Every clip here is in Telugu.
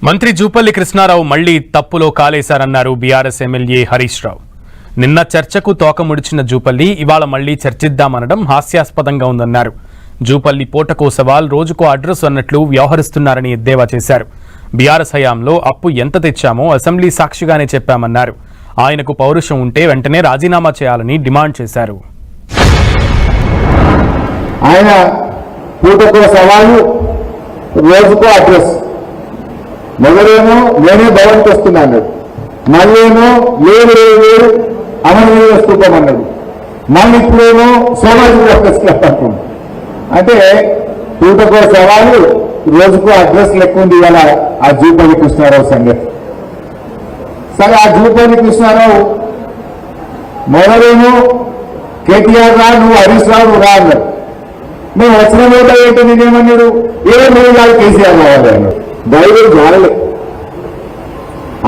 మంత్రి జూపల్లి కృష్ణారావు మళ్లీ తప్పులో కాలేశారన్నారు బీఆర్ఎస్ ఎమ్మెల్యే హరీష్ రావు. నిన్న చర్చకు తోక ముడిచిన జూపల్లి ఇవాళ మళ్లీ చర్చిద్దామనడం హాస్యాస్పదంగా ఉందన్నారు. జూపల్లి పూటకో సవాల్ రోజుకో అడ్రస్ అన్నట్లు వ్యవహరిస్తున్నారని ఎద్దేవా చేశారు. బీఆర్ఎస్ హయాంలో అప్పు ఎంత తెచ్చామో అసెంబ్లీ సాక్షిగానే చెప్పామన్నారు. ఆయనకు పౌరుషం ఉంటే వెంటనే రాజీనామా చేయాలని డిమాండ్ చేశారు. ఆయన పూటకో సవాలు రోజుకో అడ్రస్. మొదలేమో నేనే భవన్కి వస్తున్నా అన్నాడు, మళ్ళేమో లేదు అమరవీర స్తూపం అన్నాడు, మళ్ళీ ఇప్పుడేమో సోమాజికి అంటున్నాడు. అంటే పూటకో సవాలు రోజుకో అడ్రస్ లెక్క ఉంది ఇవాళ ఆ జూపల్లి కృష్ణారావు సంగతి. సరే, ఆ జూపల్లి కృష్ణారావు మొదలేమో కేటీఆర్ రా, నువ్వు హరీష్ రావు నువ్వు రా అన్నాడు. మేము వచ్చిన మీద ఏంటో నేనేమన్నాడు, మీరు కాదు కేసీఆర్ రావాలి అన్నాడు. ధైర్యం జాలలే.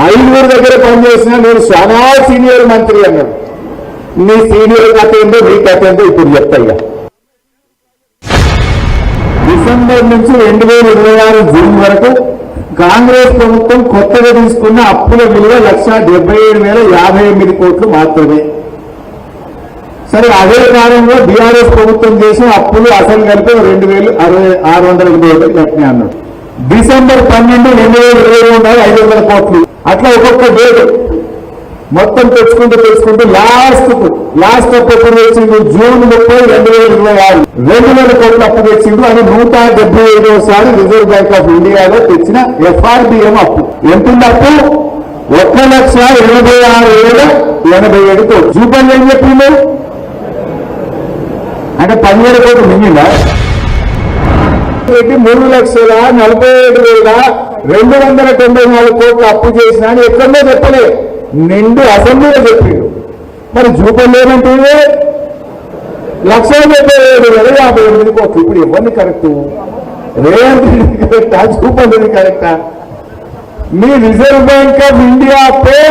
5 దగ్గర పనిచేసిన నేను చాలా సీనియర్ మంత్రి అన్నాడు. నీ సీనియర్ కథ ఏంటో నీ కథ ఏంటో ఇప్పుడు చెప్తాయ్యా. డిసెంబర్ నుంచి 2026 జూన్ వరకు కాంగ్రెస్ ప్రభుత్వం కొత్తగా తీసుకున్న అప్పుల విలువ 1,77,058 కోట్లు మాత్రమే. సరే, అదే కాలంలో బీఆర్ఎస్ ప్రభుత్వం చేసిన అప్పులు అసలు కలిపి 2,680 కట్టినా అన్నాడు. డిసెంబర్ 12, 2023 500 కోట్లు. అట్లా ఒక్కొక్క డేట్ మొత్తం తెచ్చుకుంటూ లాస్ట్ అప్పు ఎప్పుడు తెచ్చిండు? జూన్ 30, 2026 2,000 కోట్లు అప్పు తెచ్చిండు. అది 175వసారి రిజర్వ్ బ్యాంక్ ఆఫ్ ఇండియాలో తెచ్చిన FRBM అప్పు. ఎంత అప్పు? 1,86,87 కోట్లు. జూపల్లి ఏం చెప్పిండు అంటే 17 కోట్లు మింగిందా? 3,47,294 కోట్లు అప్పు చేసినా అని ఎక్కడో చెప్పలే, నిండు అసెంబ్లీలో చెప్పిండు. మరి జూపల్లి ఏమంటే 1,77,058 కోట్లు. ఇప్పుడు ఎవరిని కరెక్టు? రేవంత్ రెడ్డి కరెక్టా, జూపల్లి కరెక్టా? మీ రిజర్వ్ బ్యాంక్ ఆఫ్ ఇండియా అప్పే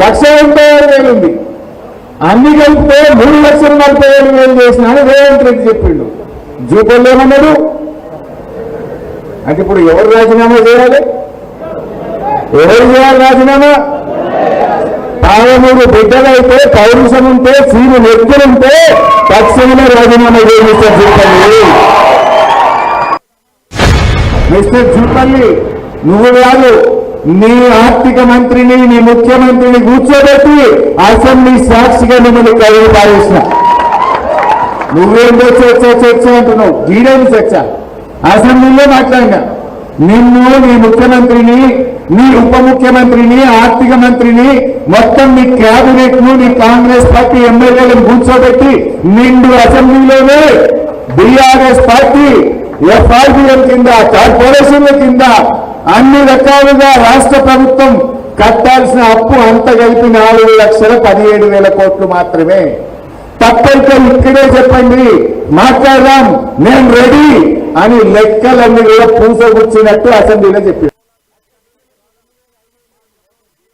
1,86,000 ఉంది, అన్ని కలిపితే 3,47,000 చేసిన అని రేవంత్ రెడ్డి చెప్పిండు. జూపల్లి ఏమన్నాడు అంటే ఇప్పుడు ఎవరు రాజీనామా చేయాలి? ఎవరు చేయాలి రాజీనామా? 13 బిడ్డలైతే, పౌరుషం ఉంటే, సీను నెత్తులుంటే తక్షణమే రాజీనామా చేయాలి మిస్టర్ జూపల్లి. మిస్టర్ జూపల్లి, నువ్వు కాదు, నీ ఆర్థిక మంత్రిని, నీ ముఖ్యమంత్రిని కూర్చోబెట్టి అసెంబ్లీ సాక్షిగా మిమ్మల్ని కళ్ళు పారేసిన. నువ్వేంటో చర్చ అంటున్నావు. వీడేమి చర్చ? అసెంబ్లీలో మాట్లాడినా నిన్ను, నీ ముఖ్యమంత్రిని, నీ ఉప ముఖ్యమంత్రిని, ఆర్థిక మంత్రిని, మొత్తం నీ క్యాబినెట్ ను, నీ కాంగ్రెస్ పార్టీ ఎమ్మెల్యేలను కూర్చోబెట్టి నిండు అసెంబ్లీలోనే బీఆర్ఎస్ పార్టీ FRBM కింద, కార్పొరేషన్ల కింద అన్ని రకాలుగా రాష్ట్ర ప్రభుత్వం కట్టాల్సిన అప్పు అంత కలిపి 4,17,000 కోట్లు మాత్రమే. తప్పైతే ఇక్కడే చెప్పండి, మాట్లాడదాం, నేను రెడీ అని లెక్కలన్నీ కూడా పూసగుచ్చినట్టు అసెంబ్లీలో చెప్పారు.